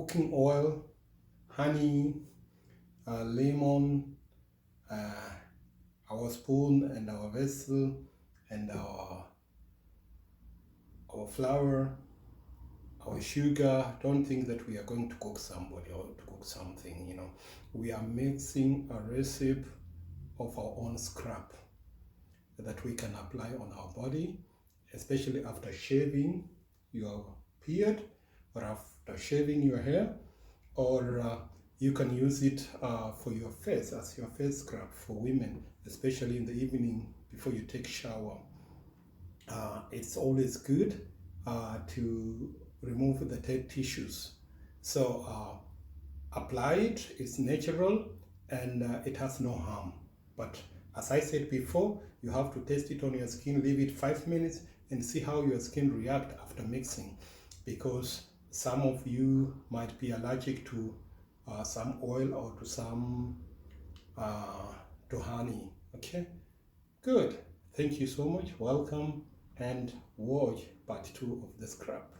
cooking oil, honey, lemon, our spoon and our vessel, and our flour, our sugar. Don't think that we are going to cook somebody or to cook something, you know. We are mixing a recipe of our own scrap that we can apply on our body, especially after shaving your beard or after shaving your hair, or you can use it for your face as your face scrub for women, especially in the evening before you take shower. It's always good to remove the dead tissues. So apply it, it's natural, and it has no harm. But as I said before, you have to test it on your skin, leave it 5 minutes and see how your skin reacts after mixing, because some of you might be allergic to some oil or to some to honey. Okay, good. Thank you so much. Welcome, and watch part 2 of the scrap.